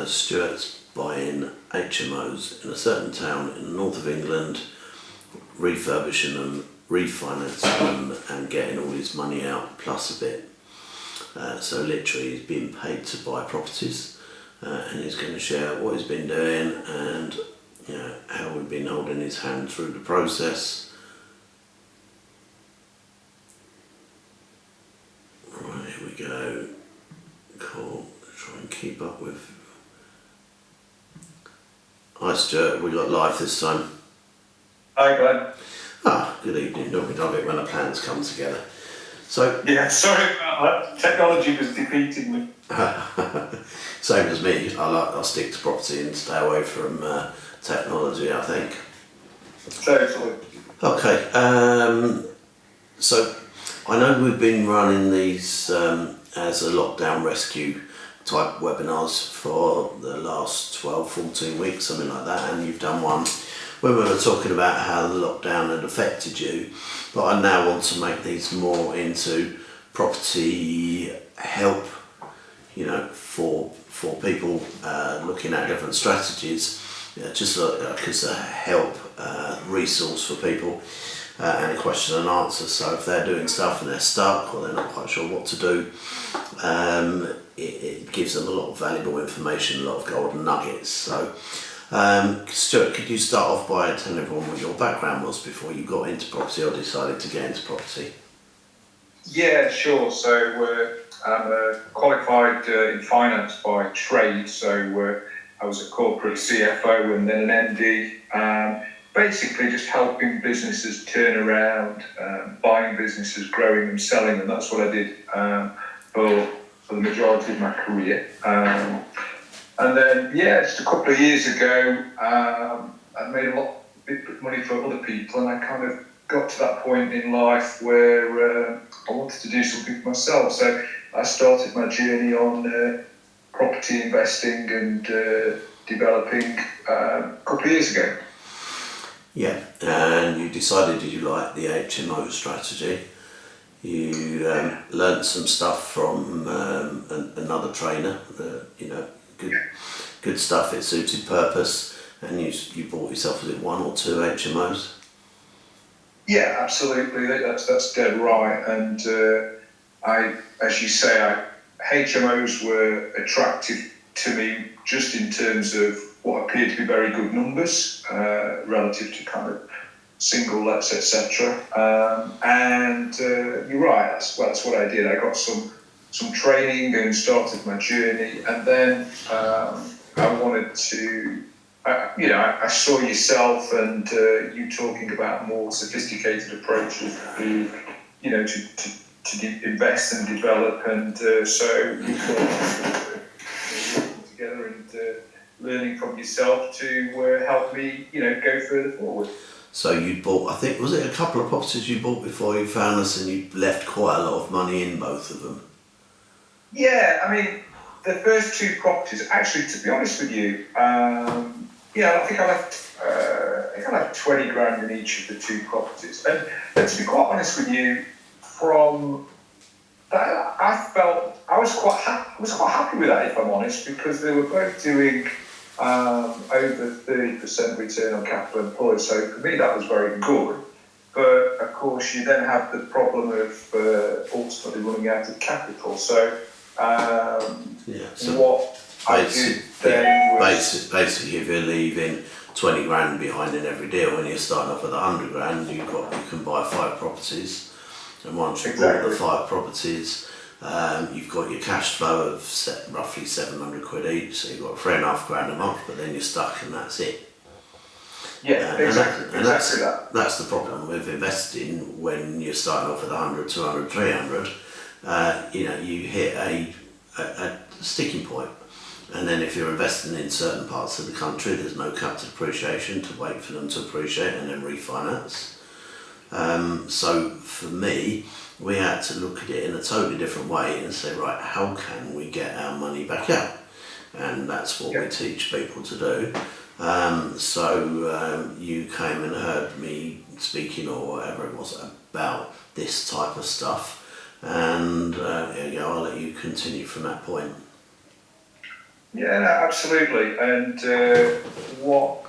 Stuart's buying HMOs in a certain town in the north of England, refurbishing them, refinancing them, and getting all his money out plus a bit. So literally he's being paid to buy properties, and he's going to share what he's been doing and how we've been holding his hand through the process. Right, here we go. Cool. Try and keep up with. Hi Stuart, we got live this time. Hi Glenn. Good evening. Don't we love it when the plans come together? So yeah, sorry about that. Technology was defeating me. Same as me. I'll stick to property and stay away from technology, I think. Totally. Okay. So I know we've been running these as a lockdown rescue type webinars for the last 12, 14 weeks, something like that, and you've done one when we were talking about how the lockdown had affected you, but I now want to make these more into property help, for people looking at different strategies, just like as a help resource for people and a question and answer. So if they're doing stuff and they're stuck or they're not quite sure what to do, it gives them a lot of valuable information, a lot of golden nuggets. So Stuart, could you start off by telling everyone what your background was before you got into property or decided to get into property? Yeah, sure. So I'm qualified in finance by trade. So I was a corporate CFO and then an MD. Basically just helping businesses turn around, buying businesses, growing them, selling them. That's what I did for the majority of my career. And then, just a couple of years ago, I made a bit of money for other people, and I kind of got to that point in life where I wanted to do something for myself. So I started my journey on property investing and developing a couple of years ago. Yeah, and you decided you liked the HMO strategy. You learnt some stuff from another trainer, good stuff, it suited purpose, and you bought yourself, was it 1 or 2 HMOs? Yeah, absolutely, that's dead right. And as you say, HMOs were attractive to me just in terms of what appeared to be very good numbers relative to kind of single lets, etc. And you're right, that's what I did. I got some training and started my journey, and then I wanted to, I saw yourself and you talking about more sophisticated approaches to invest and develop, and so we thought working together and learning from yourself to help me, go further forward. So you bought, I think, was it a couple of properties you bought before you found us, and you left quite a lot of money in both of them? Yeah, I mean, the first 2 properties, actually, to be honest with you, I think I left 20 grand in each of the 2 properties. And to be quite honest with you, from that, I was quite happy with that, if I'm honest, because they were both doing over 30% return on capital employed. So for me, that was very good. But of course, you then have the problem of ultimately running out of capital. So what I did then was basically, if you're leaving 20 grand behind in every deal, when you're starting off with 100 grand, you can buy 5 properties, and once you've bought the 5 properties, you've got your cash flow of roughly 700 quid each, so you've got 3.5 grand a month, but then you're stuck and that's it. Yeah, exactly. That's the problem with investing when you're starting off with 100, 200, 300. You hit a sticking point, and then if you're investing in certain parts of the country, there's no capital appreciation to wait for them to appreciate and then refinance. So for me, we had to look at it in a totally different way and say, right, how can we get our money back out? And that's what we teach people to do. So you came and heard me speaking or whatever it was about this type of stuff, and I'll let you continue from that point. Yeah, no, absolutely. And what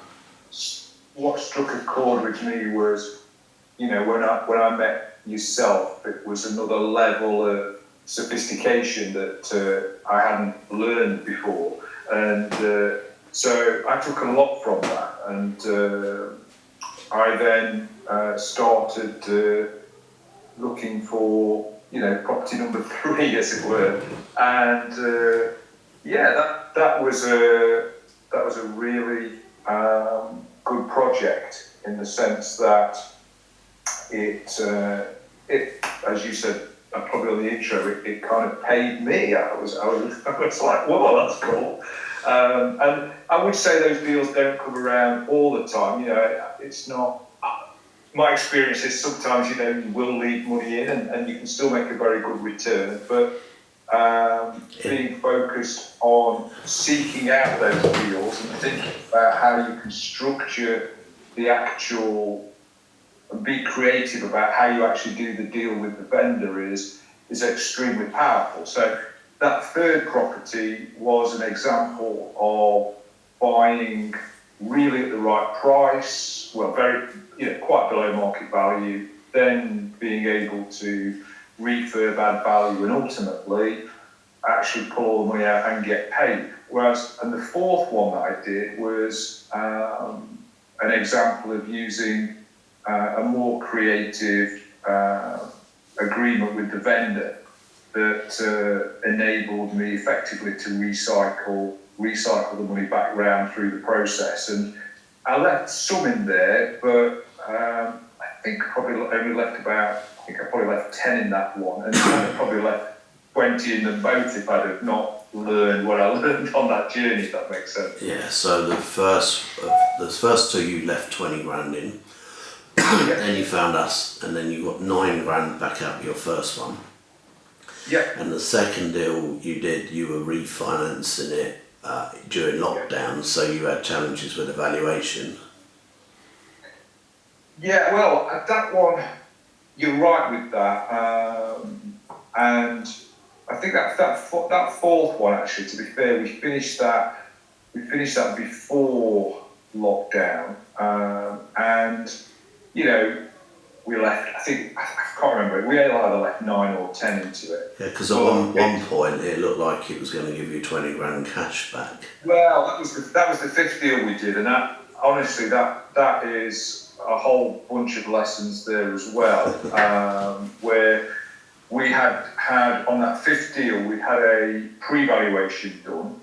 struck a chord with me was, when I met yourself, it was another level of sophistication that I hadn't learned before, and so I took a lot from that, and I then started looking for, property number three, as it were, and yeah, that was a really good project in the sense that it, as you said, probably on the intro, it kind of paid me. I was like, whoa, that's cool. And I would say those deals don't come around all the time. It's not. My experience is sometimes, you will leave money in and you can still make a very good return, but being focused on seeking out those deals and thinking about how you can structure the actual and be creative about how you actually do the deal with the vendor is extremely powerful. So that third property was an example of buying really at the right price, well, very, quite below market value, then being able to refurb, add value, and ultimately actually pull all the money out and get paid. And the fourth one that I did was an example of using a more creative agreement with the vendor that enabled me effectively to recycle the money back round through the process. And I left some in there, but I think I probably left 10 in that one, and I probably left 20 in them both if I'd have not learned what I learned on that journey, if that makes sense. Yeah, so the first two you left 20 grand in, then you found us, and then you got 9 grand back out of your first one. Yeah. And the second deal you did, you were refinancing it during lockdown, so you had challenges with evaluation. Yeah, well, that one, you're right with that, and I think that fourth one, actually, to be fair, we finished that before lockdown, and we left. I can't remember. We either left 9 or 10 into it. Yeah, because at one point it looked like it was going to give you 20 grand cash back. Well, that was the fifth deal we did, and that honestly that is a whole bunch of lessons there as well, where we had on that fifth deal, we had a pre-valuation done,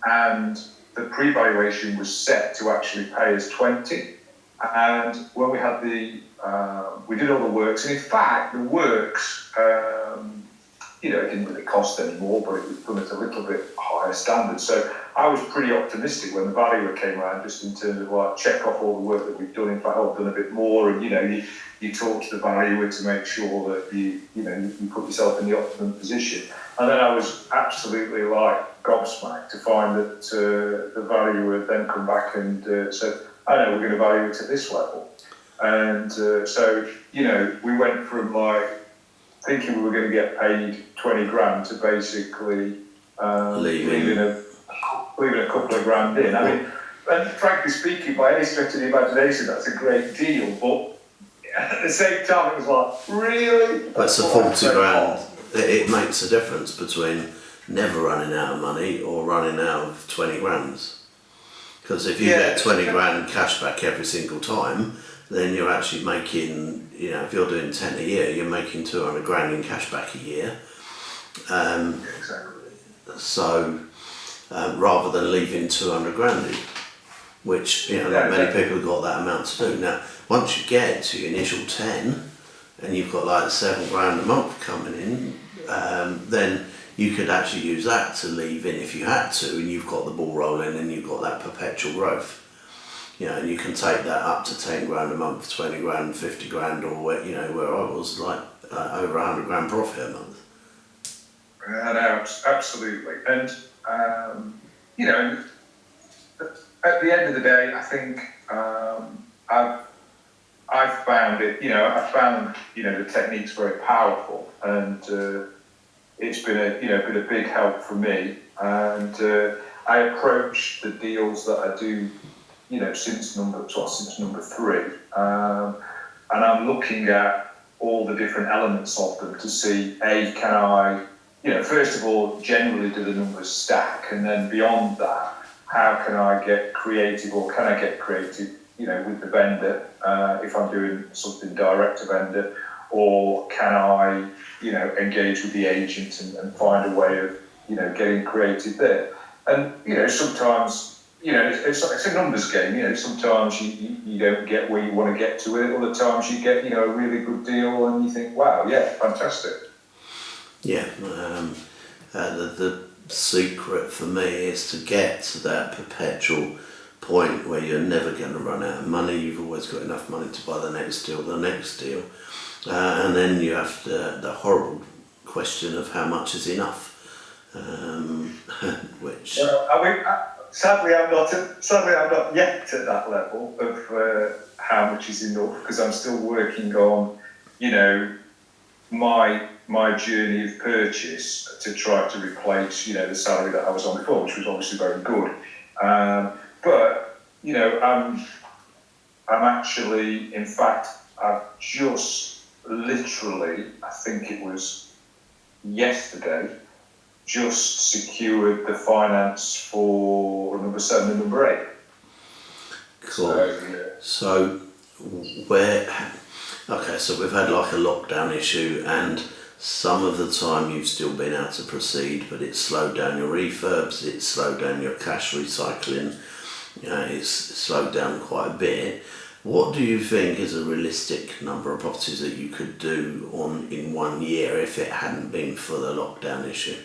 and the pre-valuation was set to actually pay us 20. And when we had we did all the works, and in fact, the works, it didn't really cost any more, but it was done at a little bit higher standard. So I was pretty optimistic when the valuer came around, just in terms of check off all the work that we've done. In fact, I've done a bit more, and you talk to the valuer to make sure that you put yourself in the optimum position. And then I was absolutely gobsmacked to find that the valuer had then come back and said, "I know, we're going to value it at this level." And so we went from thinking we were going to get paid 20 grand to basically leaving a couple of grand in. I mean, and frankly speaking, by any stretch of the imagination, that's a great deal, but at the same time, it was really? That's a 40 grand. It makes a difference between never running out of money or running out of 20 grands. Because if you get 20 grand cash back every single time, then you're actually making, if you're doing 10 a year, you're making 200 grand in cash back a year. Exactly. So, rather than leaving 200 grand in, which, not many people have got that amount to do. Now, once you get to your initial 10, and you've got 7 grand a month coming in, then you could actually use that to leave in if you had to, and you've got the ball rolling and you've got that perpetual growth. And you can take that up to 10 grand a month, 20 grand, 50 grand, or where I was, over 100 grand profit a month. No, absolutely. And, at the end of the day, I think I've found it, the technique's very powerful, and it's been a big help for me. and I approach the deals that I do, since number 3, and I'm looking at all the different elements of them to see, can I, first of all, generally do the numbers stack, and then beyond that, how can I get creative, or can I get creative, with the vendor, if I'm doing something direct to vendor, or can I, engage with the agent and find a way of, getting creative there. And, sometimes, it's a numbers game, sometimes you don't get where you want to get to it, other times you get, a really good deal and you think, wow, yeah, fantastic. Yeah, the secret for me is to get to that perpetual point where you're never going to run out of money. You've always got enough money to buy the next deal, and then you have the horrible question of how much is enough, which. Well, sadly, I'm not yet at that level of how much is enough, because I'm still working on, my journey of purchase to try to replace, the salary that I was on before, which was obviously very good. But, I'm actually, in fact, I've just literally, I think it was yesterday, just secured the finance for number 7 and number 8. Cool. So we've had like a lockdown issue, and some of the time you've still been able to proceed, but it's slowed down your refurbs, it's slowed down your cash recycling, it's slowed down quite a bit. What do you think is a realistic number of properties that you could do in 1 year if it hadn't been for the lockdown issue?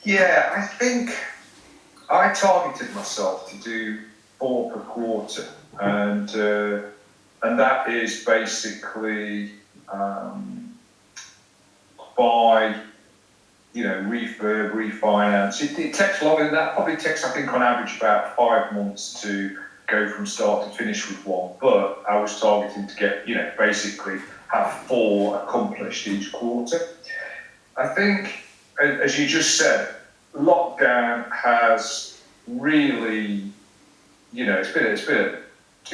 Yeah, I think I targeted myself to do 4 per quarter, and that is basically by refurb, refinance. It takes longer than that. Probably takes, I think, on average about 5 months to go from start to finish with one. But I was targeting to get, basically have 4 accomplished each quarter. I think, as you just said, lockdown has really, it's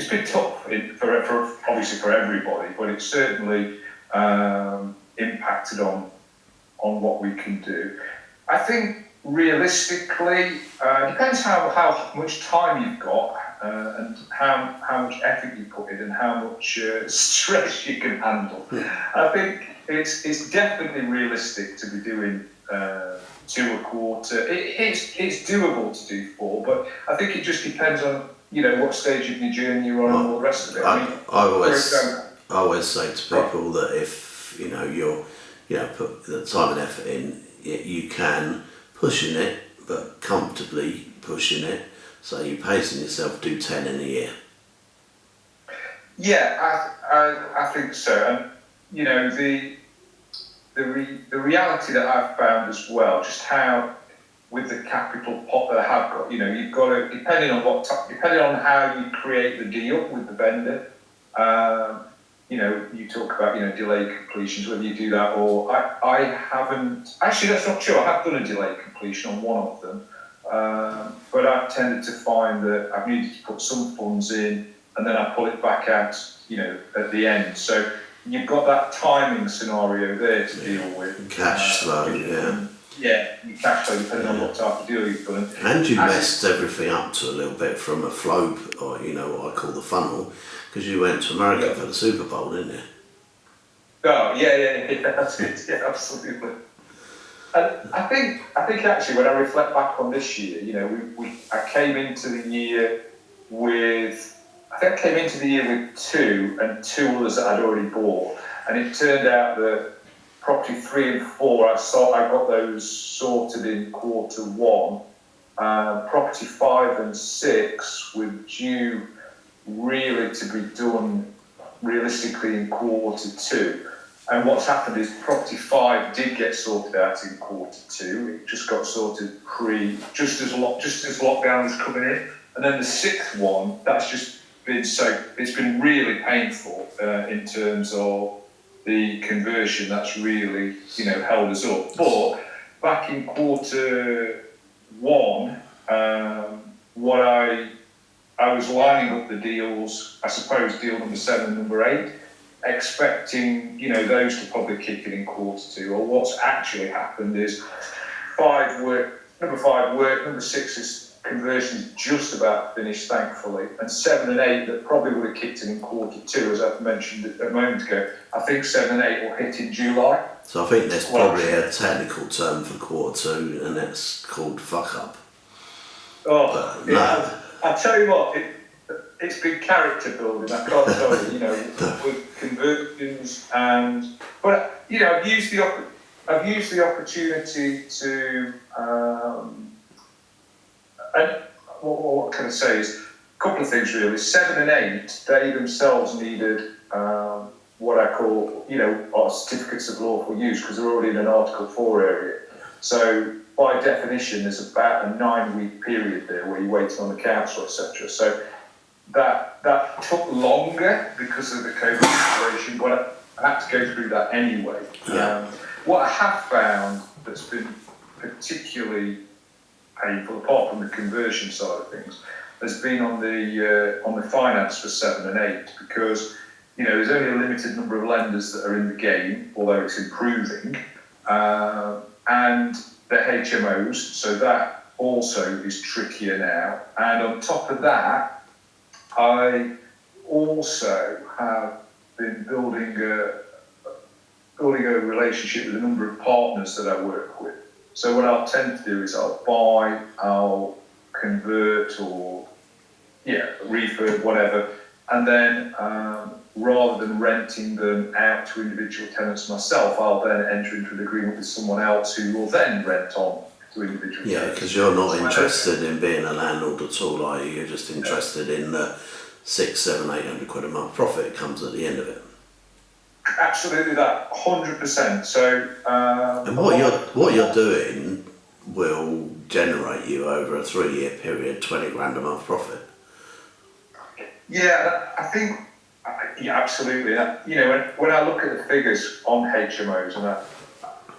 been tough for obviously for everybody, but it's certainly impacted on what we can do. I think realistically, depends how much time you've got and how much effort you put in and how much stress you can handle. I think it's definitely realistic to be doing 2 a quarter. It's doable to do 4, but I think it just depends on what stage of your journey you're on and all the rest of it. I always say to people that if you're put the time and effort in, you can pushing it, but comfortably pushing it. So you're pacing yourself, do 10 in a year. Yeah, I think so. And the reality that I've found as well, just how with the capital pot that I have got, you've got to, depending on how you create the deal with the vendor. You talk about delayed completions, whether you do that or I haven't. Actually, that's not true. I have done a delayed completion on one of them, but I've tended to find that I've needed to put some funds in and then I pull it back out, at the end. So you've got that timing scenario there to deal with. Cash flow, yeah. Yeah, cash flow, depending on what type of deal you've done. And you messed everything up to a little bit from a flow, or what I call the funnel, because you went to America for the Super Bowl, didn't you? Oh, yeah, that's it. Yeah, absolutely. And I think actually when I reflect back on this year, I came into the year with 2 and 2 others that I'd already bought, and it turned out that property 3 and 4, I got those sorted in quarter 1. Property 5 and 6 were due really to be done realistically in quarter 2. And what's happened is property 5 did get sorted out in quarter 2. It just got sorted just as lockdown was coming in. And then the 6th one, that's just been it's been really painful in terms of the conversion. That's really, held us up. But back in quarter one, what I was lining up the deals, I suppose deal number 7 and number 8, expecting, those to probably kick in quarter 2. Or what's actually happened is number 5 work, number 6 is conversion's just about finished, thankfully, and 7 and 8 that probably would have kicked in quarter 2, as I've mentioned a moment ago. I think 7 and 8 will hit in July. So I think there's probably a technical term for quarter 2, and it's called fuck up. Oh, but, no. I'll tell you what, it's been character building, I can't tell you, with conversions but I've used the opportunity to, and what can I say is a couple of things really. 7 and 8, they themselves needed what I call, our certificates of lawful use, because they're already in an Article 4 area. So by definition, there's about a 9-week period there where you're waiting on the council, etc. So that took longer because of the COVID situation, but I had to go through that anyway. Yeah. What I have found that's been particularly painful, apart from the conversion side of things, has been on the finance for 7 and 8, because there's only a limited number of lenders that are in the game, although it's improving, and they're HMOs, so that also is trickier now. And on top of that, I also have been building a relationship with a number of partners that I work with. So what I'll tend to do is I'll buy, I'll convert or refurb, whatever, and then rather than renting them out to individual tenants myself, I'll then enter into an agreement with someone else who will then rent on to individual tenants. Yeah, because you're not interested in being a landlord at all, are you? You're just interested in the 600, 700, 800 quid a month profit comes at the end of it. Absolutely, that 100%. So, and what you're doing will generate you over a 3-year period 20 grand a month profit. Yeah, I think. Yeah, absolutely. When I look at the figures on HMOs,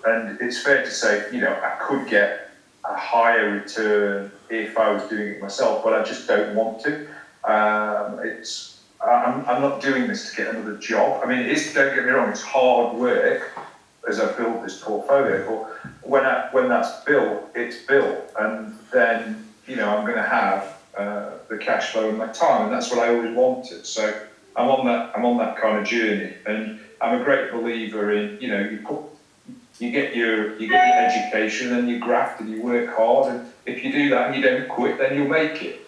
and it's fair to say, I could get a higher return if I was doing it myself, but I just don't want to. I'm not doing this to get another job. I mean, don't get me wrong, it's hard work as I build this portfolio, but when that's built, it's built, and then I'm going to have the cash flow and my time, and that's what I always wanted. So I'm on that kind of journey, and I'm a great believer in you get your education and you graft and you work hard, and if you do that and you don't quit, then you'll make it.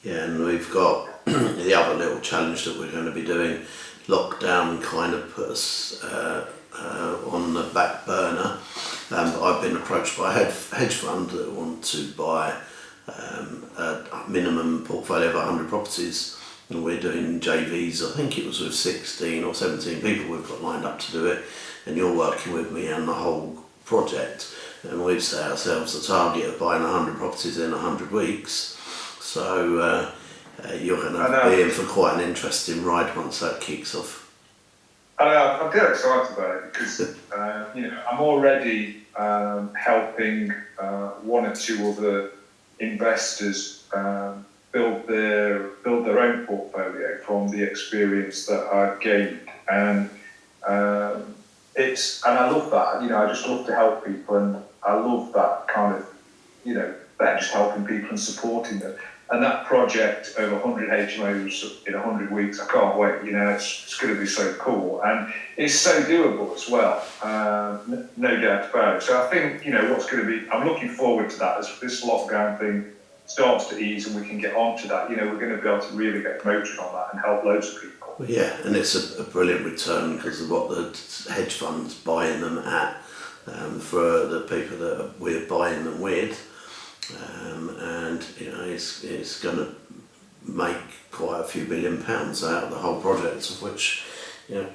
Yeah, and we've got the other little challenge that we're going to be doing. Lockdown kind of put us on the back burner. I've been approached by a hedge fund that want to buy a minimum portfolio of 100 properties, and we're doing JVs. I think it was with 16 or 17 people we've got lined up to do it, and you're working with me on the whole project, and we've set ourselves a target of buying 100 properties in 100 weeks. So you're going to be in for quite an interesting ride once that kicks off. I'm dead excited about it because I'm already helping one or two other investors build their own portfolio from the experience that I've gained, and I love that. I just love to help people, and I love that kind of that just helping people and supporting them. And that project over 100 HMOs in 100 weeks, I can't wait. It's going to be so cool, and it's so doable as well. No doubt about it. So I think what's going to be. I'm looking forward to that as this lockdown thing starts to ease and we can get onto that. We're going to be able to really get motoring on that and help loads of people. Well, yeah, and it's a brilliant return because of what the hedge funds buying them at for the people that we're buying them with. And it's going to make quite a few £1 billion out of the whole project, of which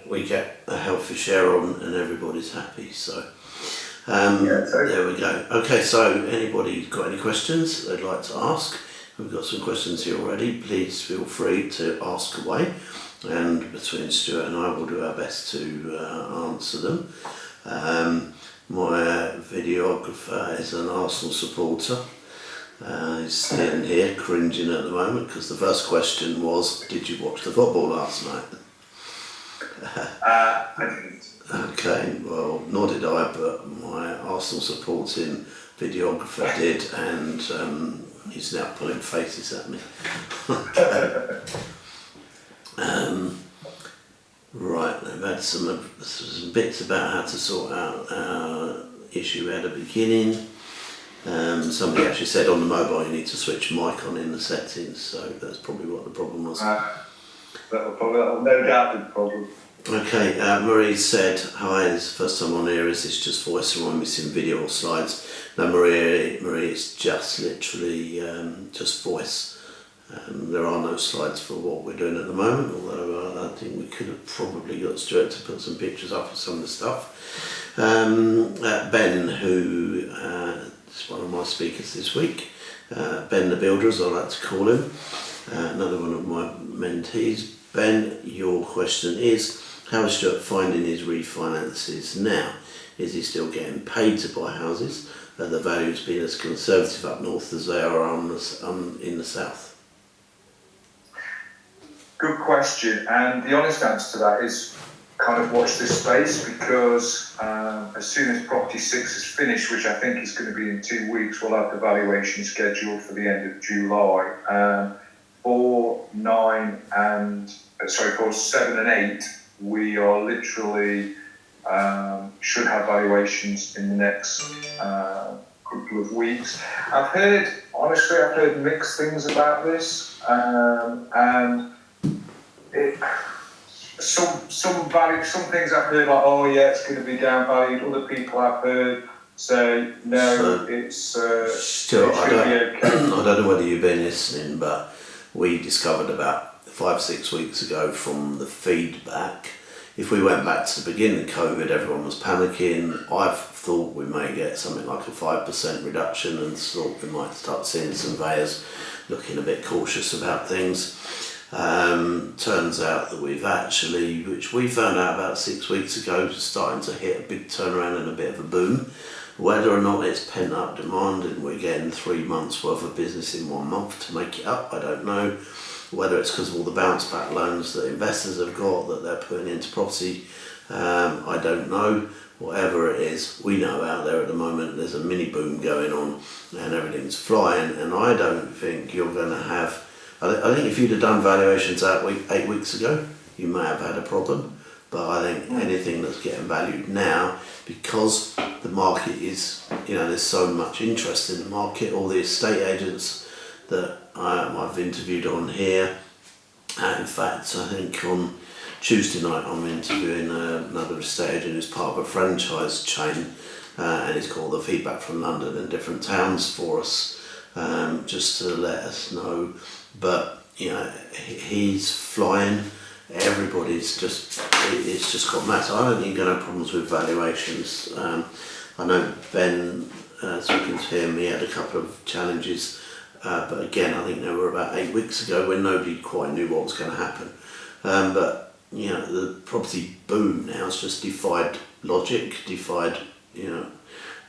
we get a healthy share on, and everybody's happy. So there we go. Okay, so anybody got any questions they'd like to ask? We've got some questions here already. Please feel free to ask away, and between Stuart and I, we'll do our best to answer them. My videographer is an Arsenal supporter. He's sitting here cringing at the moment because the first question was, did you watch the football last night? I didn't. Okay, well, nor did I, but my Arsenal supporting videographer did, and he's now pulling faces at me. Right, I've had some bits about how to sort out our issue at the beginning. Somebody actually said on the mobile you need to switch mic on in the settings, so that's probably what the problem was. That'll no doubt be the problem. Okay, Marie said, hi, this is the first time on here, is this just voice or am I missing video or slides? No, Marie, it's just literally just voice. There are no slides for what we're doing at the moment, although I think we could have probably got Stuart to put some pictures up of some of the stuff. Ben, who is one of my speakers this week, Ben the Builder, as I like to call him, another one of my mentees. Ben, your question is, how is Stuart finding his refinances now? Is he still getting paid to buy houses? Are the values being as conservative up north as they are in the south? Good question, and the honest answer to that is kind of watch this space, because as soon as Property 6 is finished, which I think is going to be in 2 weeks, we'll have the valuation scheduled for the end of July. For 7 and 8, we are literally should have valuations in the next couple of weeks. I've heard mixed things about this, and some things I've heard like, oh yeah, it's going to be down valued. Other people I've heard say no, it's Stuart, it should be okay. I don't know whether you've been listening, but we discovered about 5-6 weeks ago from the feedback, if we went back to the beginning of COVID, everyone was panicking. I thought we may get something like a 5% reduction and thought we might start seeing surveyors looking a bit cautious about things. Turns out that we've actually, which we found out about 6 weeks ago, starting to hit a big turnaround and a bit of a boom. Whether or not it's pent up demand and we're getting 3 months worth of business in 1 month to make it up, I don't know. Whether it's because of all the bounce back loans that investors have got that they're putting into property, I don't know. Whatever it is, we know out there at the moment there's a mini boom going on and everything's flying, and I don't think you're going to have, I think if you'd have done valuations 8 weeks ago, you may have had a problem. But I think anything that's getting valued now, because the market is, there's so much interest in the market, all the estate agents that I've interviewed on here. In fact, I think on Tuesday night I'm interviewing another estate agent who's part of a franchise chain, and he's got all the feedback from London and different towns for us, just to let us know. But he's flying. Everybody's it's just got mad. I don't think you're going to have problems with valuations. I know Ben, talking to him, he had a couple of challenges, but again, I think they were about 8 weeks ago when nobody quite knew what was going to happen. But the property boom now has just defied logic,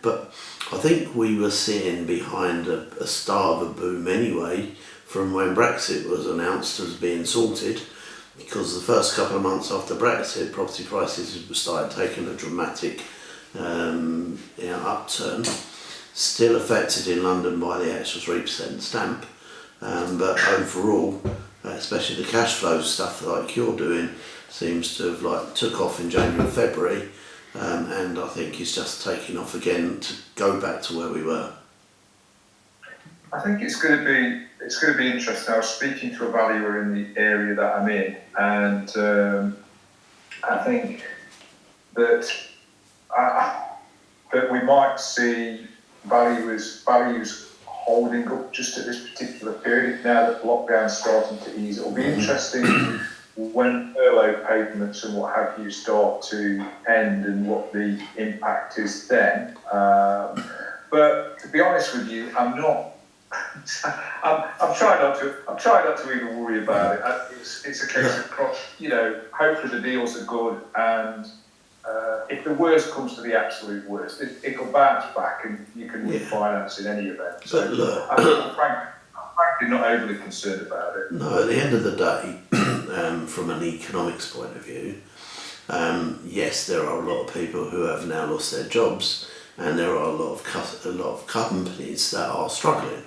But I think we were sitting behind a start of a boom anyway, from when Brexit was announced as being sorted. Because the first couple of months after Brexit, property prices started taking a dramatic upturn, still affected in London by the extra 3% stamp, but overall, especially the cash flow stuff like you're doing, seems to have took off in January and February, and I think it's just taking off again to go back to where we were. I think it's going to be interesting. I was speaking to a valuer in the area that I'm in, and I think that we might see values holding up just at this particular period now that lockdown's starting to ease. It'll be interesting when furlough payments and what have you start to end and what the impact is then. But to be honest with you, I'm trying not to even worry about it. It's a case of hopefully the deals are good, and if the worst comes to the absolute worst, it'll bounce back and you can refinance in any event. So But look, I'm frankly not overly concerned about it. no, at the end of the day, from an economics point of view, yes, there are a lot of people who have now lost their jobs, and there are a lot of companies that are struggling.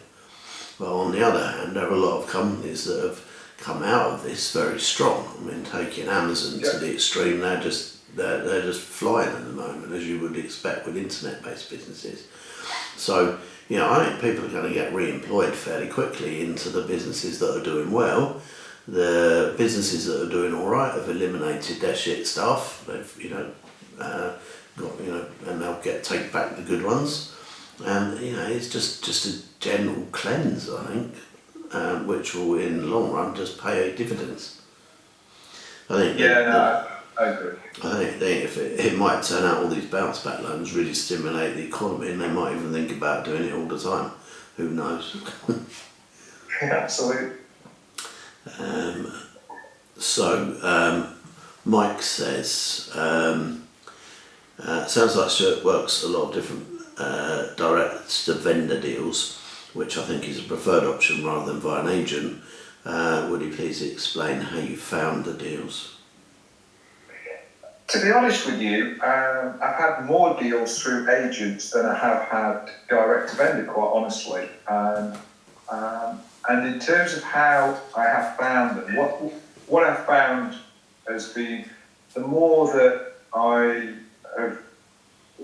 But on the other hand, there are a lot of companies that have come out of this very strong. I mean, taking Amazon to the extreme, they're just flying at the moment, as you would expect with internet-based businesses. So, I think people are going to get re-employed fairly quickly into the businesses that are doing well. The businesses that are doing all right have eliminated their shit stuff. They've, and they'll take back the good ones. And it's just a general cleanse, I think, which will, in the long run, just pay dividends. I think. I agree. I think if it might turn out all these bounce back loans really stimulate the economy, and they might even think about doing it all the time. Who knows? Absolutely. Mike says, sounds like Stuart works a lot of different direct to vendor deals, which I think is a preferred option rather than via an agent. Would you please explain how you found the deals? To be honest with you, I've had more deals through agents than I have had direct to vendor, quite honestly. And in terms of how I have found them, what I've found has been the more that I have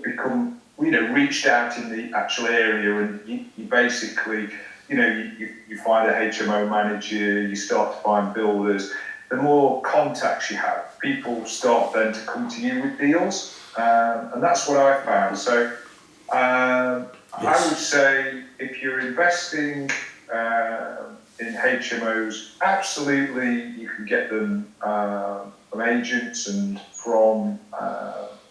become, reached out in the actual area, and you basically, you find a HMO manager, you start to find builders. The more contacts you have, people start then to come to you with deals, and that's what I found. So I would say if you're investing in HMOs, absolutely you can get them from agents and from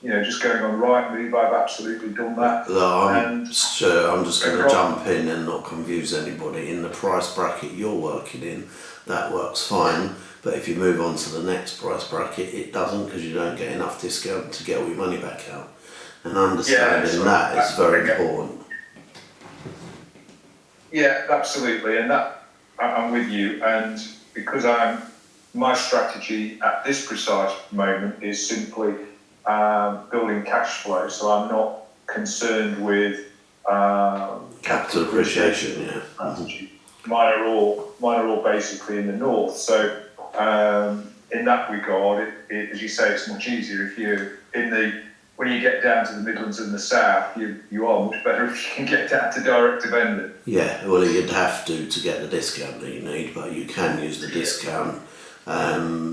just going on Rightmove. I've absolutely done that. I'm just going to jump in and not confuse anybody. In the price bracket you're working in, that works fine. But if you move on to the next price bracket, it doesn't, because you don't get enough discount to get all your money back out. And understanding that is very important. Yeah, absolutely. And that I'm with you. And because my strategy at this precise moment is simply building cash flow. So I'm not concerned with capital appreciation. Yeah. Mm-hmm. Mine are all basically in the north. So in that regard, as you say, it's much easier if you're when you get down to the Midlands and the South, you are much better if you can get down to direct to vendor. Yeah, well, you'd have to get the discount that you need, but you can use the discount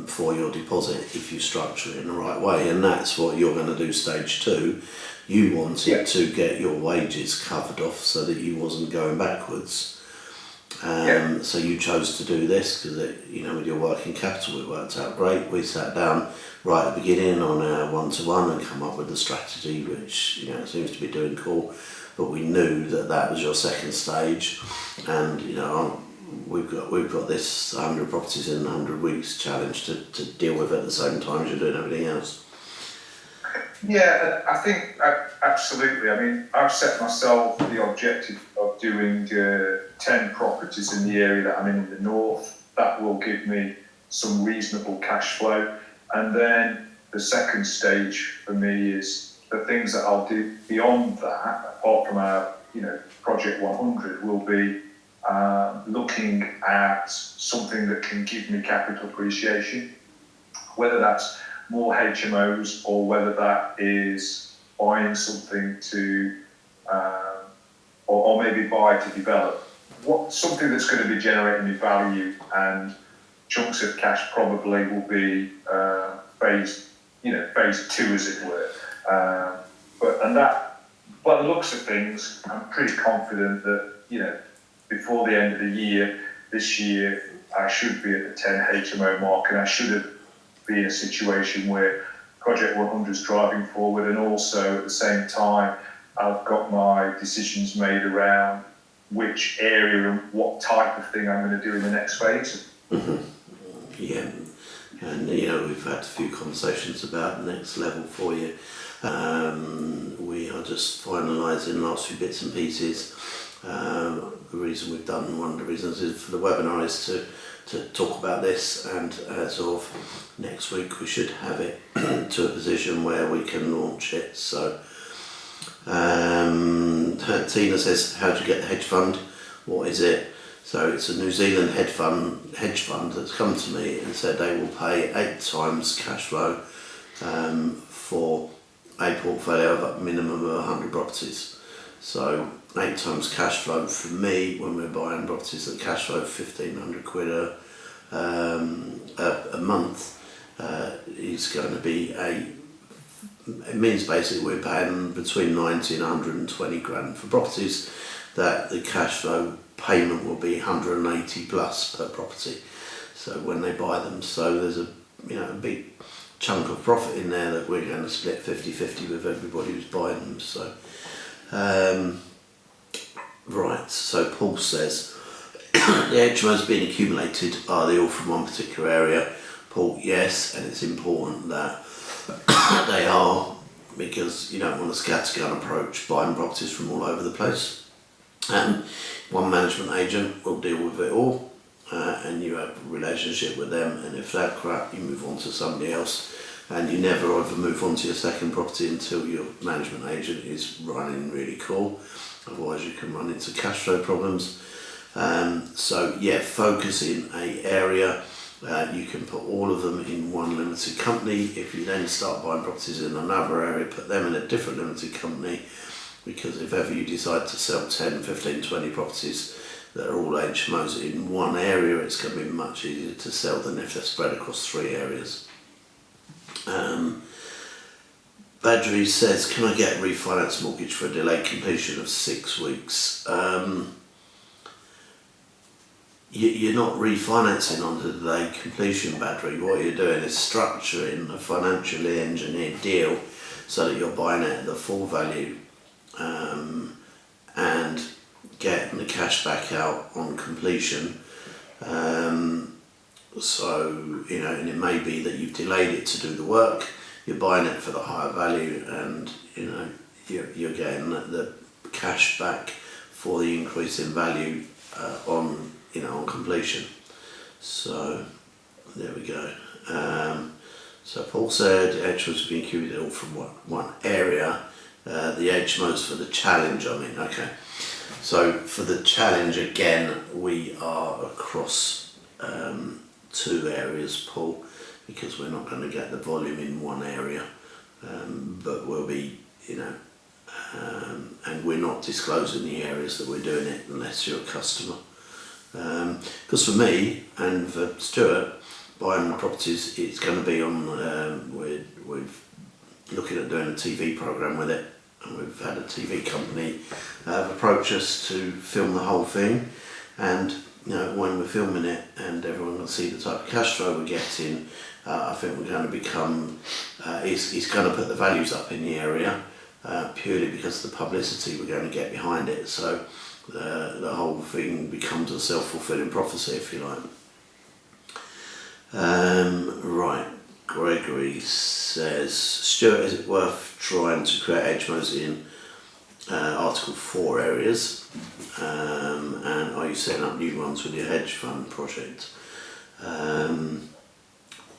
for your deposit if you structure it in the right way, and that's what you're going to do stage 2. You wanted to get your wages covered off so that you wasn't going backwards. So you chose to do this because with your working capital it worked out great. We sat down right at the beginning on our one-to-one and come up with a strategy which seems to be doing cool, but we knew that was your second stage, and we've got this 100 properties in 100 weeks challenge to deal with at the same time as you're doing everything else. Yeah, I think absolutely. I mean, I've set myself the objective of doing 10 properties in the area that I'm in the north. That will give me some reasonable cash flow. And then the second stage for me is the things that I'll do beyond that, apart from our, Project 100, will be looking at something that can give me capital appreciation, whether that's more HMOs or whether that is buying something to, or maybe buy to develop. Something that's going to be generating me value, and chunks of cash probably will be phase 2, as it were. That, by the looks of things, I'm pretty confident that before the end of the year, this year, I should be at the 10 HMO mark, and I should be in a situation where Project 100 is driving forward, and also at the same time, I've got my decisions made around which area and what type of thing I'm going to do in the next phase. Mm-hmm. And we've had a few conversations about the next level for you. We are just finalising the last few bits and pieces. One of the reasons is for the webinar is to talk about this, and as of next week we should have it to a position where we can launch it. So Tina says, how do you get the hedge fund? What is it? So it's a New Zealand hedge fund that's come to me and said they will pay 8 times cash flow for a portfolio of a minimum of 100 properties. So 8 times cash flow for me when we're buying properties that cash flow 1,500 quid a month is going to be it means basically we're paying between 90 and 120 grand for properties that the cash flow payment will be 180 plus per property. So when they buy them, so there's a big chunk of profit in there that we're going to split 50-50 with everybody who's buying them. So right, so Paul says the HMOs being accumulated, are they all from one particular area? Paul, yes, and it's important that they are, because you don't want a scattergun approach buying properties from all over the place. One management agent will deal with it all, and you have a relationship with them, and if they're crap you move on to somebody else, and you never ever move on to your second property until your management agent is running really cool, otherwise you can run into cash flow problems. So yeah, focus in a area. You can put all of them in one limited company. If you then start buying properties in another area, put them in a different limited company, because if ever you decide to sell 10, 15, 20 properties that are all HMOs in one area, it's going to be much easier to sell than if they're spread across 3 areas. Badgery says, can I get a refinance mortgage for a delayed completion of 6 weeks? You're not refinancing on the delayed completion, Badgery. What you're doing is structuring a financially engineered deal so that you're buying it at the full value and getting the cash back out on completion. So, and it may be that you've delayed it to do the work, you're buying it for the higher value, and you're getting the cash back for the increase in value on completion. So there we go. So Paul said HMOs have been accumulated all from one area. The HMOs for the challenge, okay. So for the challenge, again, we are across 2 areas, Paul, because we're not going to get the volume in one area, but we'll be, and we're not disclosing the areas that we're doing it unless you're a customer. Because for me and for Stuart, buying the properties, it's going to be on, we're looking at doing a TV programme with it, and we've had a TV company approach us to film the whole thing, and when we're filming it and everyone can see the type of cash flow we're getting, I think we're going to become, he's going to put the values up in the area purely because of the publicity we're going to get behind it. So the whole thing becomes a self-fulfilling prophecy, if you like. Right, Gregory says, Stuart, is it worth trying to create HMOs in Article 4 areas? And are you setting up new ones with your hedge fund project?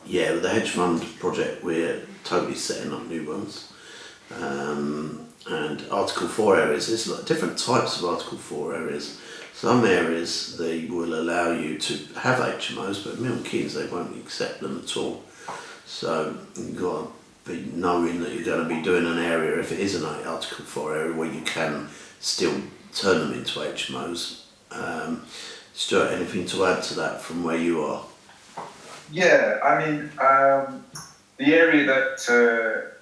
Yeah, with the hedge fund project we're totally setting up new ones. And Article 4 areas, there's different types of Article 4 areas. Some areas they will allow you to have HMOs, but Milton Keynes they won't accept them at all. So you've got to be knowing that you're going to be doing an area, if it is an Article 4 area, where you can still turn them into HMOs. Stuart, anything to add to that from where you are? Yeah, the area that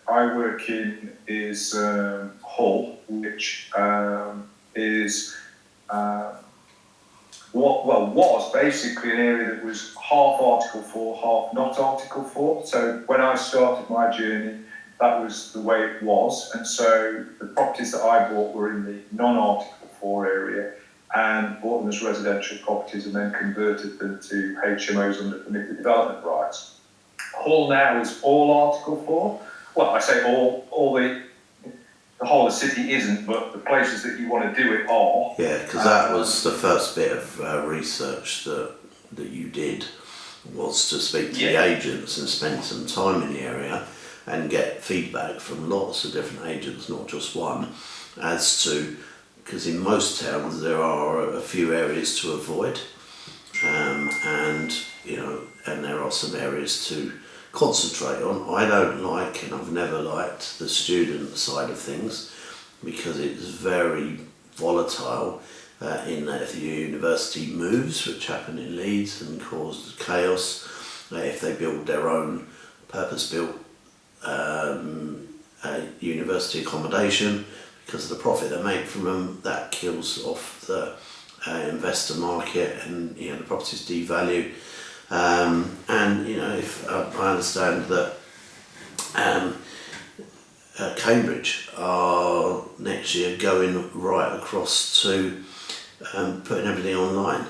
I work in is Hull, which is was basically an area that was half Article 4, half not Article 4. So when I started my journey, that was the way it was, and so the properties that I bought were in the non-Article 4 area, and bought them as residential properties and then converted them to HMOs under permitted development rights. Hull now is all Article 4. Well, I say all the whole of the city isn't, but the places that you want to do it are. Yeah, because that was the first bit of research that you did, was to speak to the agents and spend some time in the area and get feedback from lots of different agents, not just one, as to, because in most towns there are a few areas to avoid, and there are some areas to concentrate on. I don't like, and I've never liked, the student side of things, because it's very volatile, in that if the university moves, which happened in Leeds and caused chaos, if they build their own purpose-built university accommodation, because of the profit they make from them, that kills off the investor market, and the properties devalue. If I understand that Cambridge are next year going right across to putting everything online.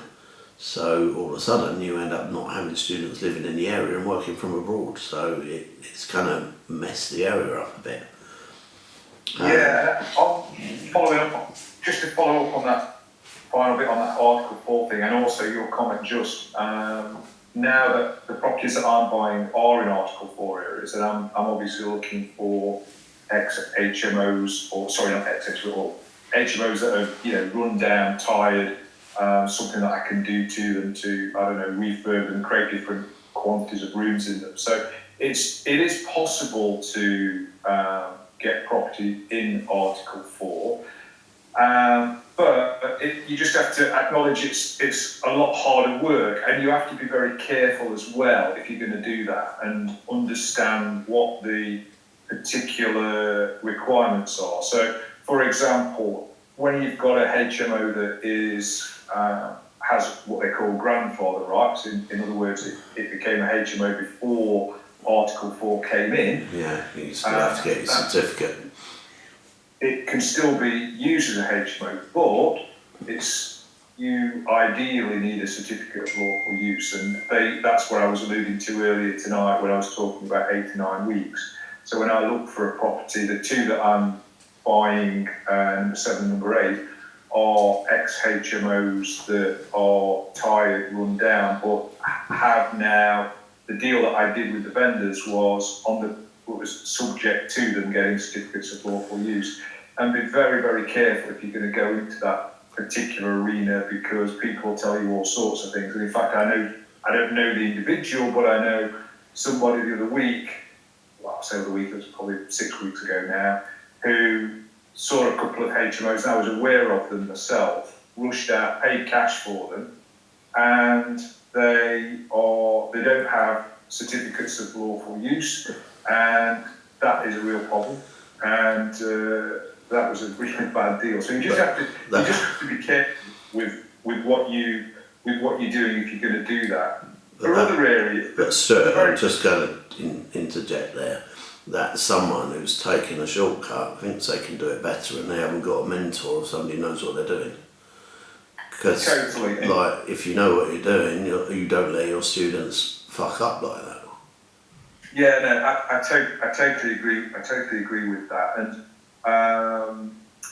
So all of a sudden you end up not having students living in the area and working from abroad. So it's kind of messed the area up a bit. Following up, just to follow up on that final bit on that Article 4 thing, and also your comment just, now that the properties that I'm buying are in Article 4 areas, and I'm obviously looking for ex-HMOs, or sorry, not ex-HMOs, or HMOs that are, run down, tired, something that I can do to them to, refurb them, create different quantities of rooms in them. So it is possible to get property in Article 4, but you just have to acknowledge it's a lot harder work, and you have to be very careful as well if you're going to do that, and understand what the particular requirements are. So, for example, when you've got a HMO that has what they call grandfather rights, in other words, it became a HMO before Article 4 came in. Yeah, you still have to get your certificate. It can still be used as a HMO, but you ideally need a certificate of lawful use, and that's what I was alluding to earlier tonight when I was talking about 8 to 9 weeks. So when I look for a property, the two that I'm buying, number 7 and number 8, are ex-HMOs that are tired, run down, but have now, the deal that I did with the vendors was subject to them getting certificates of lawful use. And be very, very careful if you're going to go into that particular arena, because people will tell you all sorts of things. And in fact, I don't know the individual, but I know somebody the other week, well, I'll say the other week, it was probably 6 weeks ago now, who saw a couple of HMOs, and I was aware of them myself, rushed out, paid cash for them, and they don't have certificates of lawful use, and that is a real problem. And that was a really bad deal. So you just have to be careful with what you're doing if you're going to do that. For other areas, but Stuart, I'm just going to interject there. That someone who's taken a shortcut thinks they can do it better, and they haven't got a mentor or somebody who knows what they're doing. Because, like, if you know what you're doing, you don't let your students fuck up like that. Yeah, no, I totally agree. I totally agree with that. And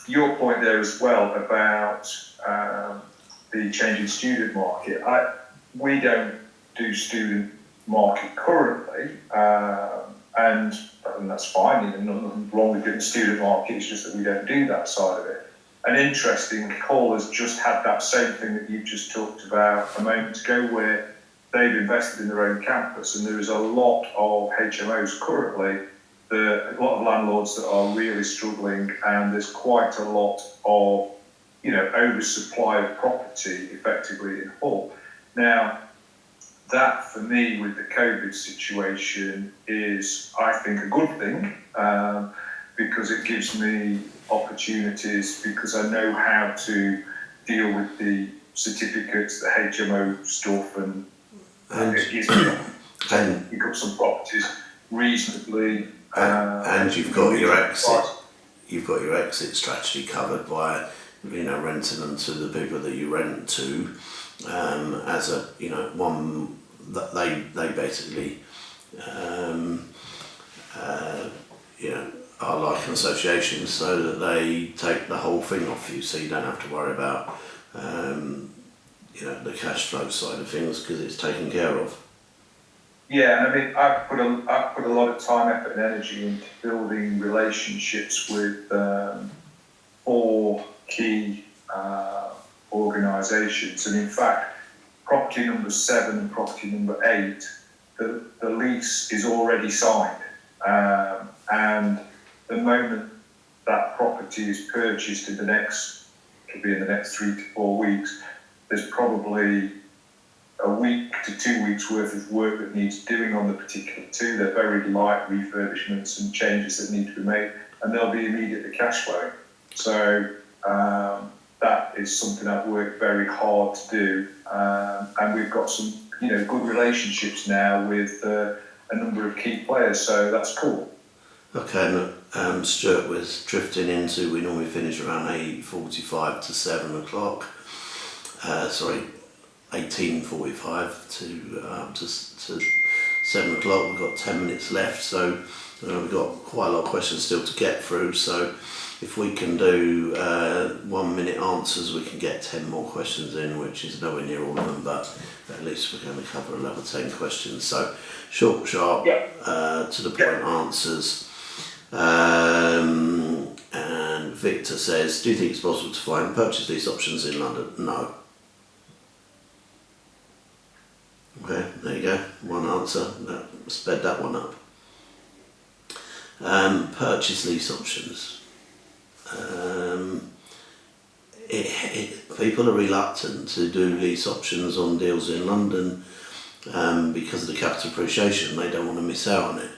your point there as well about the changing student market. We don't do student market currently, and that's fine. There's nothing wrong with doing student market. It's just that we don't do that side of it. And interesting, Hull has just had that same thing that you just talked about a moment ago, where they've invested in their own campus, and there is a lot of HMOs currently, a lot of landlords that are really struggling, and there's quite a lot of, oversupply of property effectively in Hull. Now, that for me with the COVID situation is, I think, a good thing, because it gives me opportunities, because I know how to deal with the certificates, the HMO stuff, and pick up some properties reasonably. And you've got your exit. You've got your exit strategy covered by, renting them to the people that you rent to, as a, one that they basically um, are like an association, so that they take the whole thing off you, so you don't have to worry about the cash flow side of things, because it's taken care of. Yeah, and I mean, I've put a lot of time, effort, and energy into building relationships with 4 key organisations, and in fact, property number 7 and property number 8, the lease is already signed, and the moment that property is purchased it'll be in the next 3 to 4 weeks, there's probably a week to 2 weeks worth of work that needs doing on the particular 2. They're very light refurbishments and changes that need to be made, and they'll be immediately cash flowing. So that is something I've worked very hard to do, and we've got some good relationships now with a number of key players, so that's cool. Okay, look, Stuart was drifting into, we normally finish around 8:45 to 7 o'clock. 18:45 to 7 o'clock. We've got 10 minutes left, so we've got quite a lot of questions still to get through. So if we can do 1 minute answers, we can get 10 more questions in, which is nowhere near all of them, but at least we're going to cover another 10 questions. So short, sharp, to the point answers. And Victor says, do you think it's possible to find purchase lease options in London? No. Okay, there you go. One answer. Sped that one up. Purchase lease options. People are reluctant to do lease options on deals in London because of the capital appreciation. They don't want to miss out on it.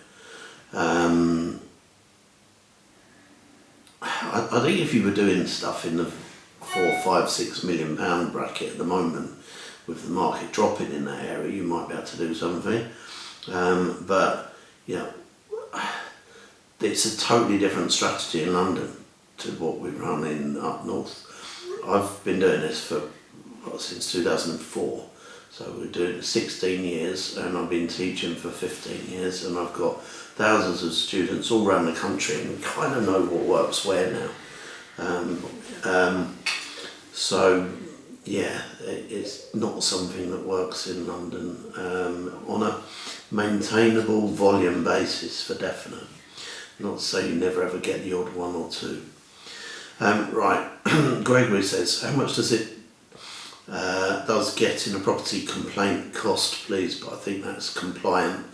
I think if you were doing stuff in the 4, 5, 6 million pound bracket at the moment, with the market dropping in that area, you might be able to do something. But it's a totally different strategy in London to what we run in up north. I've been doing this since 2004. So we're doing it 16 years, and I've been teaching for 15 years, and I've got thousands of students all around the country, and we kind of know what works where now. It's not something that works in London on a maintainable volume basis, for definite. Not to say you never ever get the odd 1 or 2. Right, Gregory says, how much does getting a property complaint cost, please? But I think that's compliant.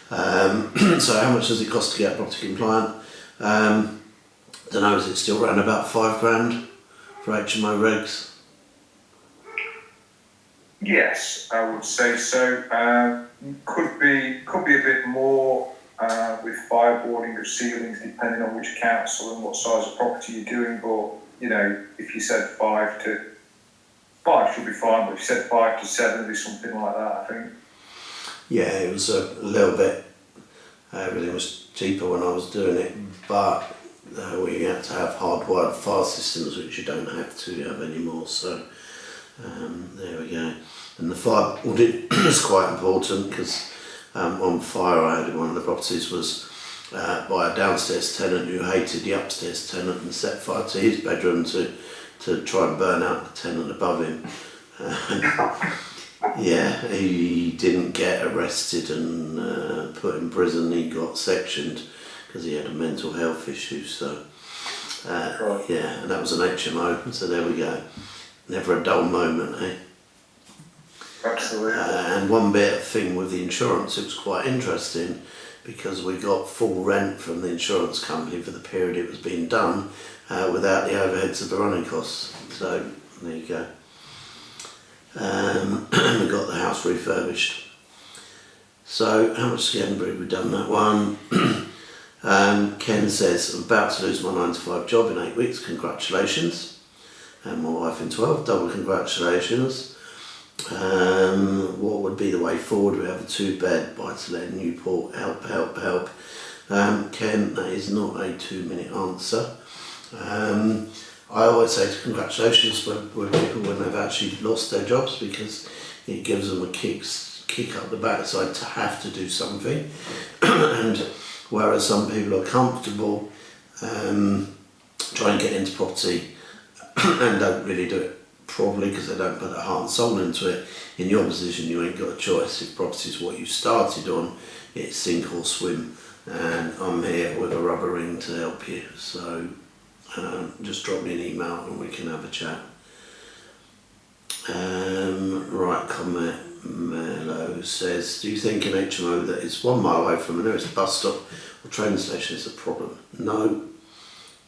So how much does it cost to get a property compliant? Don't know, is it still around about £5,000 for HMO regs? Yes, I would say so. Could be a bit more with fireboarding of ceilings, depending on which council and what size of property you're doing. But if you said 5 should be fine. But if you said 5 to 7, it'd be something like that, I think. Yeah, it was a little bit. Everything was cheaper when I was doing it, but we had to have hardwired fire systems, which you don't have to have anymore. So there we go. And the fire audit is quite important, because one fire I had in one of the properties was by a downstairs tenant who hated the upstairs tenant and set fire to his bedroom to try and burn out the tenant above him. He didn't get arrested and put in prison. He got sectioned because he had a mental health issue. So and that was an HMO. So there we go. Never a dull moment, eh? Absolutely. And one bit of thing with the insurance, it was quite interesting, because we got full rent from the insurance company for the period it was being done, without the overheads of the running costs. So there you go. We got the house refurbished. So how much skin breed we've done that one? Ken says, I'm about to lose my 9-to-5 job in 8 weeks, congratulations. And my wife in 12, double congratulations. What would be the way forward? We have a 2-bed buy-to-let in Newport, help. Ken, that is not a 2-minute answer. I always say congratulations with people when they've actually lost their jobs, because it gives them a kick kick up the backside to have to do something, and whereas some people are comfortable trying to get into property and don't really do it properly because they don't put their heart and soul into it. In your position, you ain't got a choice. If property is what you started on, it's sink or swim, and I'm here with a rubber ring to help you. So just drop me an email and we can have a chat. Right, comment. Mello says, do you think an HMO that is 1 mile away from the nearest bus stop or train station is a problem? No,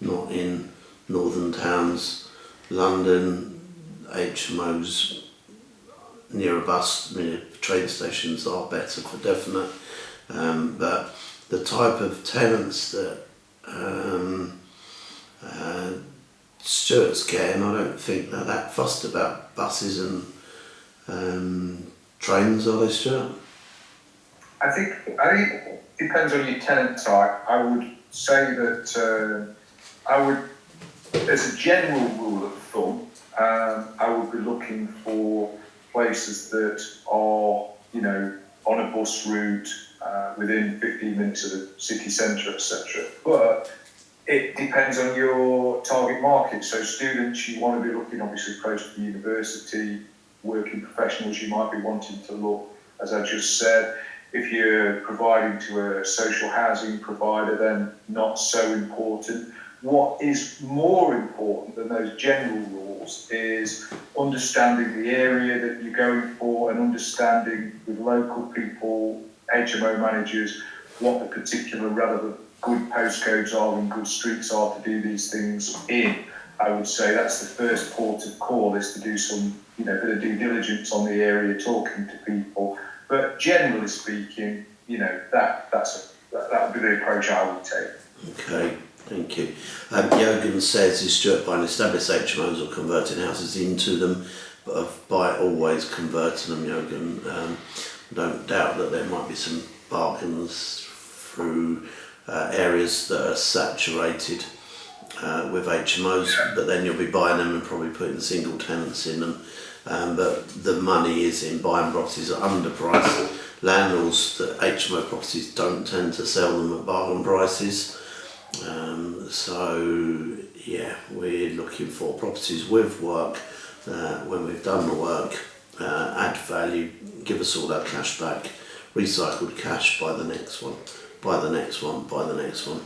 not in northern towns. London, HMOs near train stations are better for definite, but the type of tenants that Stuart's getting, I don't think they're that fussed about buses and trains, are they, Stuart? I think it depends on your tenant type. I would say that as a general rule of thumb, I would be looking for places that are, on a bus route within 15 minutes of the city centre, etc. But it depends on your target market. So students, you want to be looking obviously close to the university. Working professionals, you might be wanting to look, as I just said. If you're providing to a social housing provider, then not so important. What is more important than those general rules is understanding the area that you're going for and understanding with local people, HMO managers, what the particular relevant good postcodes are and good streets are to do these things in. I would say that's the first port of call, is to do some bit of due diligence on the area, talking to people. But generally speaking, that would be the approach I would take. Okay, thank you. Jürgen says, is Stuart buying established HMOs or converting houses into them? But by always converting them, Jürgen. Don't doubt that there might be some bargains through areas that are saturated with HMOs, but then you'll be buying them and probably putting single tenants in them. But the money is in buying properties at underpriced. Landlords that HMO properties don't tend to sell them at bargain prices. So yeah, we're looking for properties with work. When we've done the work, add value, give us all our cash back, recycled cash, buy the next one, buy the next one, buy the next one.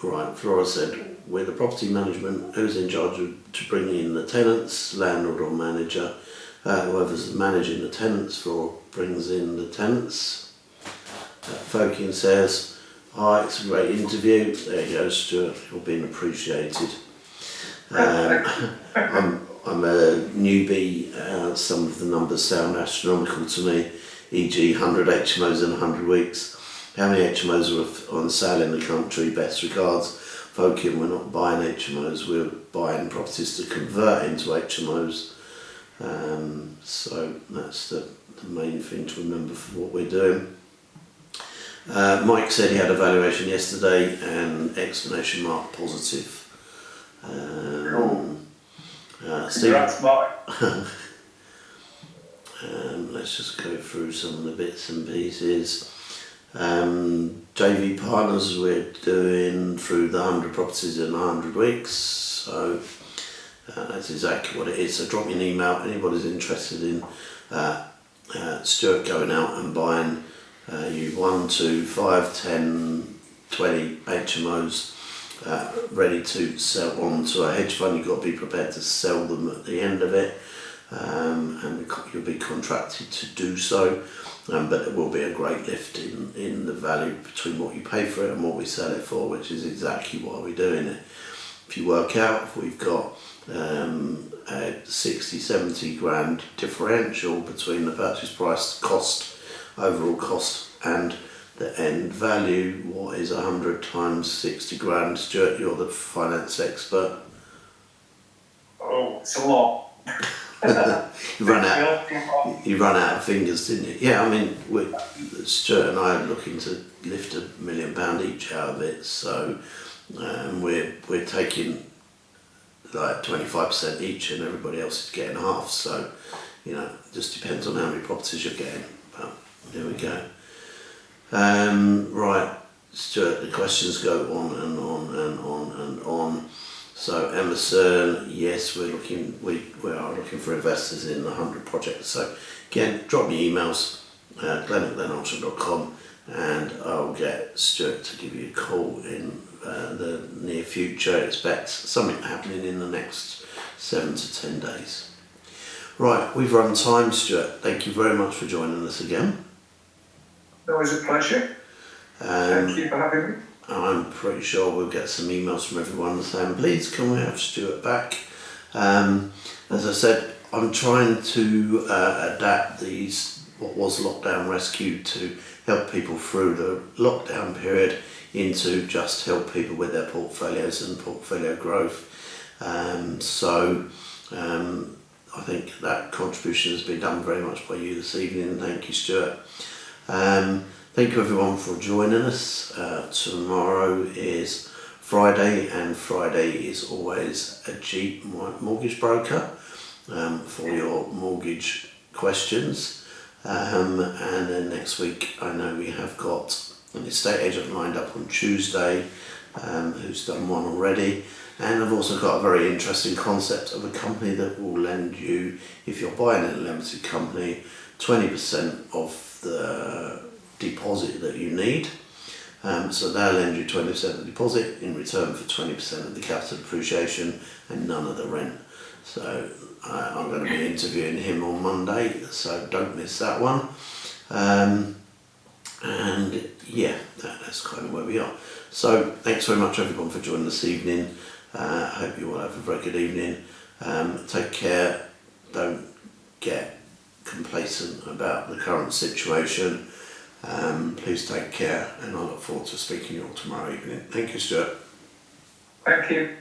Right, Flora said, with the property management, who's in charge to bring in the tenants, landlord or manager? Whoever's managing the tenants, Flora brings in the tenants. Fokin says, hi, it's a great interview. There you go, Stuart, you're being appreciated. I'm a newbie, some of the numbers sound astronomical to me, e.g. 100 HMOs in 100 weeks. How many HMOs are on sale in the country? Best regards. Fokin, we're not buying HMOs, we're buying properties to convert into HMOs. So that's the main thing to remember for what we're doing. Mike said he had a valuation yesterday and exclamation mark positive. Cool. Steve, Mike. let's just go through some of the bits and pieces. JV Partners, we're doing through the 100 properties in 100 weeks, so that's exactly what it is. So drop me an email, anybody's interested in Stuart going out and buying you 1, 2, 5, 10, 20 HMOs ready to sell on to a hedge fund. You've got to be prepared to sell them at the end of it, and you'll be contracted to do so. But it will be a great lift in the value between what you pay for it and what we sell it for, which is exactly why we're doing it. If you work out, if we've got a 60-70 grand differential between the purchase price cost, overall cost, and the end value, what is 100 times 60 grand? Stuart, you're the finance expert. Oh, it's a lot. You run out of fingers, didn't you? Yeah, I mean, Stuart and I are looking to lift £1 million each out of it, so we're taking like 25% each, and everybody else is getting half. So, you know, it just depends on how many properties you're getting. But there we go. Right, Stuart, the questions go on and on and on and on. So Emerson, yes, we are looking for investors in the 100 projects. So again, drop me emails, glenn@glenarmstrong.com, and I'll get Stuart to give you a call in the near future. Expect something happening in the next 7 to 10 days. Right, we've run time, Stuart. Thank you very much for joining us again. Always a pleasure. Thank you for having me. I'm pretty sure we'll get some emails from everyone saying, please can we have Stuart back? As I said, I'm trying to adapt these, what was Lockdown Rescue, to help people through the lockdown period into just help people with their portfolios and portfolio growth. I think that contribution has been done very much by you this evening. Thank you, Stuart. Thank you everyone for joining us. Tomorrow is Friday, and Friday is always a Jeep mortgage broker for your mortgage questions. And then next week, I know we have got an estate agent lined up on Tuesday who's done one already. And I've also got a very interesting concept of a company that will lend you, if you're buying a limited company, 20% of the deposit that you need. So they'll lend you 20% of the deposit in return for 20% of the capital appreciation and none of the rent. So I'm going to be interviewing him on Monday, so don't miss that one. And yeah, that's kind of where we are. So thanks very much everyone for joining this evening. I hope you all have a very good evening. Take care. Don't get complacent about the current situation. Please take care, and I look forward to speaking to you all tomorrow evening. Thank you, Stuart. Thank you.